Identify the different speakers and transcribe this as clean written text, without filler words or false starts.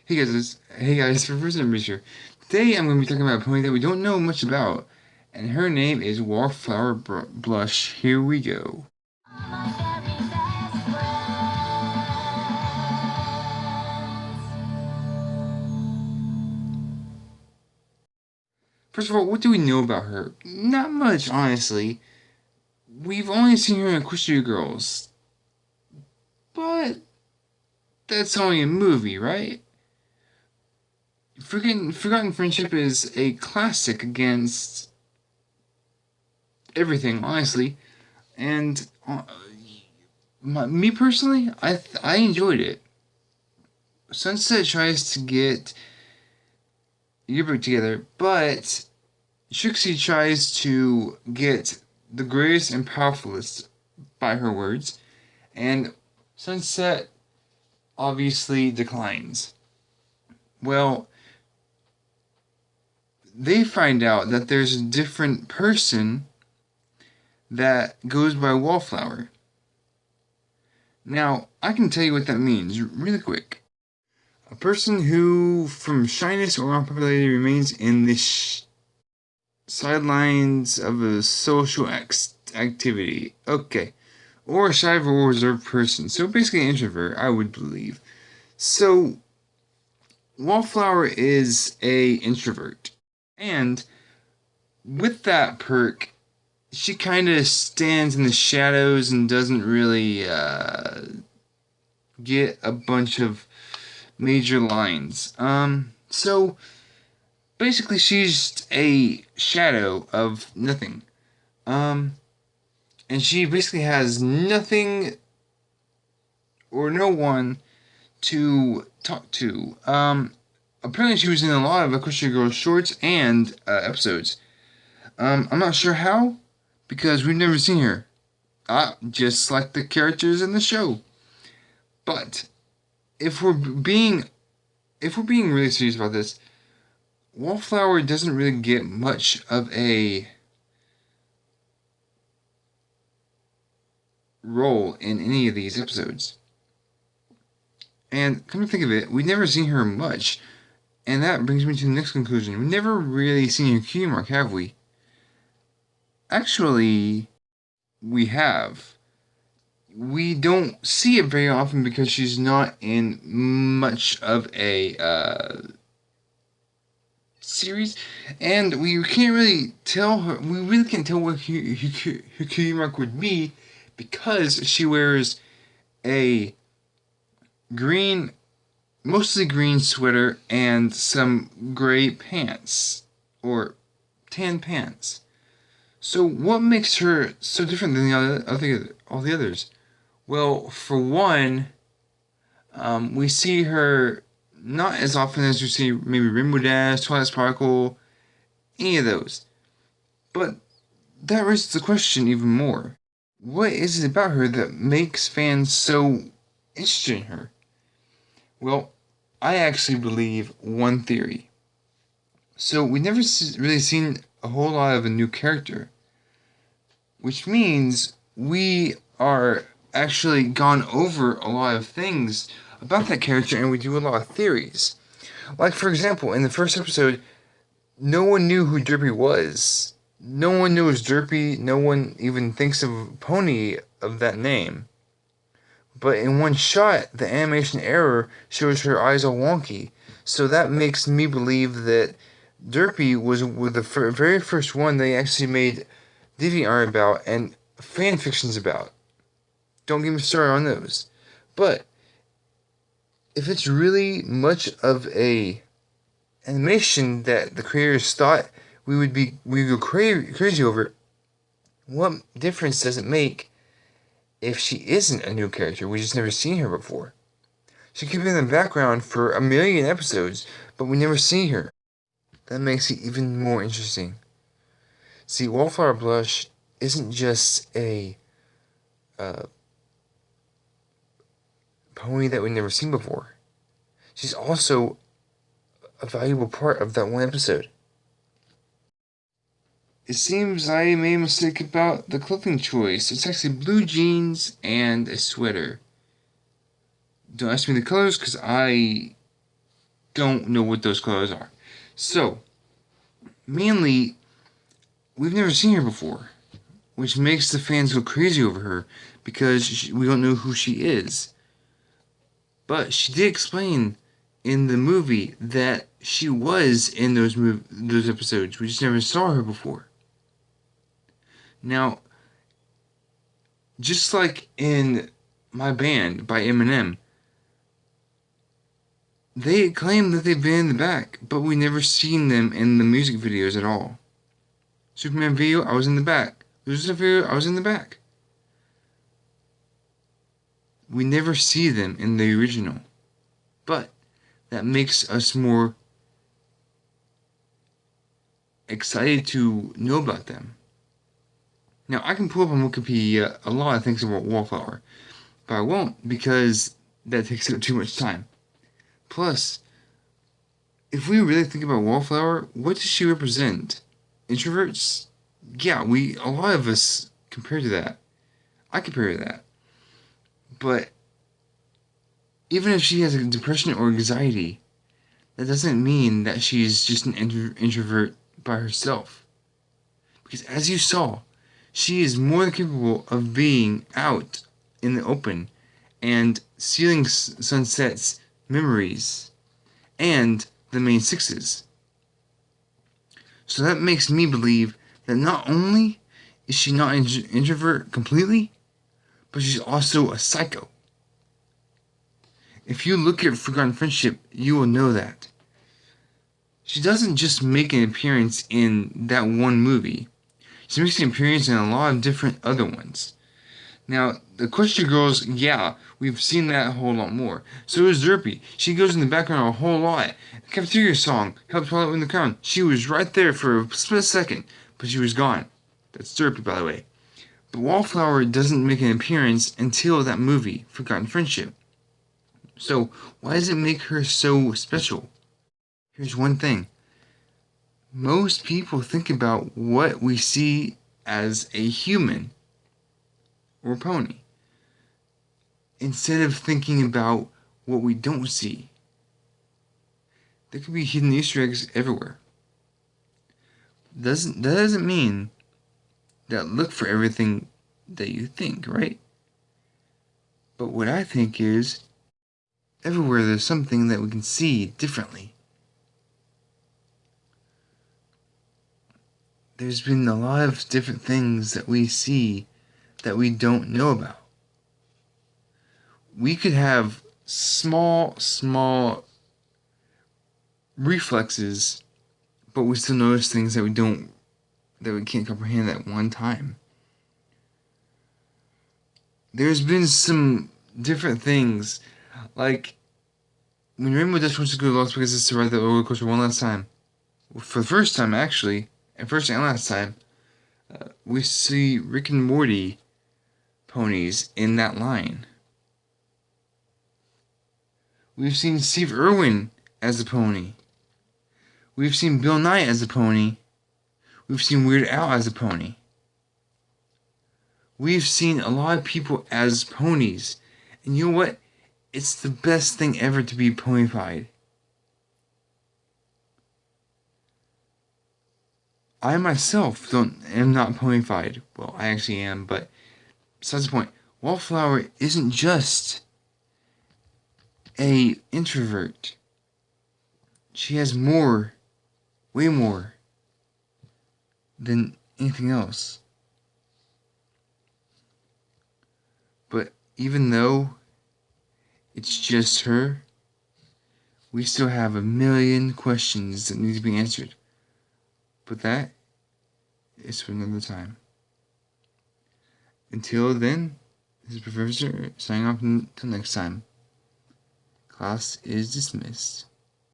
Speaker 1: Hey guys, for first time here. Today I'm going to be talking about a pony that we don't know much about, and her name is Wallflower Blush. Here we go. First of all, what do we know about her? Not much, honestly. We've only seen her in Equestria Girls, but that's only a movie, right? Forgotten Friendship is a classic against everything, honestly, and me personally, I enjoyed it. Sunset tries to get Yearbook together, but Trixie tries to get the greatest and powerfulest, by her words, and Sunset obviously declines. Well, they find out that there's a different person that goes by Wallflower. Now, I can tell you what that means really quick. A person who, from shyness or unpopularity, remains in the sidelines of a social activity. Okay. Or a shy or reserved person. So basically an introvert, I would believe. So Wallflower is a introvert. And with that perk, she kind of stands in the shadows and doesn't really get a bunch of major lines. So basically she's a shadow of nothing. Um, and she basically has nothing or no one to talk to. Apparently she was in a lot of Equestria Girls shorts and episodes. I'm not sure how, because we've never seen her. Just like the characters in the show. But if we're being really serious about this, Wallflower doesn't really get much of a role in any of these episodes. And come to think of it, we've never seen her much. And that brings me to the next conclusion. We've never really seen her cutie mark, have we? Actually, we have. We don't see it very often because she's not in much of a series, and we can't really tell her. We really can't tell what her cutie mark would be because she wears a green, mostly green sweater and some gray pants or tan pants. So what makes her so different than all the others? Well, for one, we see her not as often as we see maybe Rainbow Dash, Twilight Sparkle, any of those. But that raises the question even more. What is it about her that makes fans so interested in her? Well, I actually believe one theory. So we never really seen a whole lot of a new character, which means we are actually gone over a lot of things about that character and we do a lot of theories. Like, for example, in the first episode, no one knew who Derpy was. No one knew it was Derpy. No one even thinks of a pony of that name. But in one shot, the animation error shows her eyes all wonky. So that makes me believe that Derpy was the very first one they actually made DeviantArt about and fan fictions about. Don't get me started on those. But if it's really much of a animation that the creators thought we go crazy over, what difference does it make if she isn't a new character? We just never seen her before. She could be in the background for a million episodes, but we never see her. That makes it even more interesting. See, Wallflower Blush isn't just a pony that we've never seen before. She's also a valuable part of that one episode. It seems I made a mistake about the clothing choice. It's actually blue jeans and a sweater. Don't ask me the colors because I don't know what those colors are. So, mainly, we've never seen her before, which makes the fans go crazy over her because we don't know who she is. But she did explain in the movie that she was in those episodes. We just never saw her before. Now, just like in My Band by Eminem, they claim that they've been in the back, but we never seen them in the music videos at all. Superman video, I was in the back. Lucifer video, I was in the back. We never see them in the original. But that makes us more excited to know about them. Now, I can pull up on Wikipedia a lot of things about Wallflower, but I won't because that takes up too much time. Plus, if we really think about Wallflower, what does she represent? Introverts? Yeah, a lot of us compare to that. I compare to that. But even if she has a depression or anxiety, that doesn't mean that she's just an introvert by herself. Because as you saw, she is more than capable of being out in the open and sealing sunsets, memories, and the main sixes. So that makes me believe that not only is she not an introvert completely, but she's also a psycho. If you look at Forgotten Friendship, you will know that. She doesn't just make an appearance in that one movie. She makes an appearance in a lot of different other ones. Now, the Question Girls, yeah, we've seen that a whole lot more. So is Derpy. She goes in the background a whole lot. The Cafeteria Song helped Twilight win the crown. She was right there for a split second, but she was gone. That's Derpy, by the way. But Wallflower doesn't make an appearance until that movie, Forgotten Friendship. So, why does it make her so special? Here's one thing. Most people think about what we see as a human or pony instead of thinking about what we don't see. There could be hidden Easter eggs everywhere. That doesn't mean that look for everything that you think, right? But what I think is everywhere there's something that we can see differently. There's been a lot of different things that we see that we don't know about. We could have small reflexes, but we still notice things that we can't comprehend at one time. There's been some different things, like when Rainbow Dash wants to go to Las Vegas to ride the roller coaster one last time. For the first time, actually, and first and last time, we see Rick and Morty ponies in that line. We've seen Steve Irwin as a pony. We've seen Bill Nye as a pony. We've seen Weird Al as a pony. We've seen a lot of people as ponies. And you know what? It's the best thing ever to be ponified. I myself am not ponified. Well, I actually am, but besides the point, Wallflower isn't just a introvert. She has more, way more, than anything else. But even though it's just her, we still have a million questions that need to be answered. But that is for another time. Until then, this is Professor signing off until next time. Class is dismissed.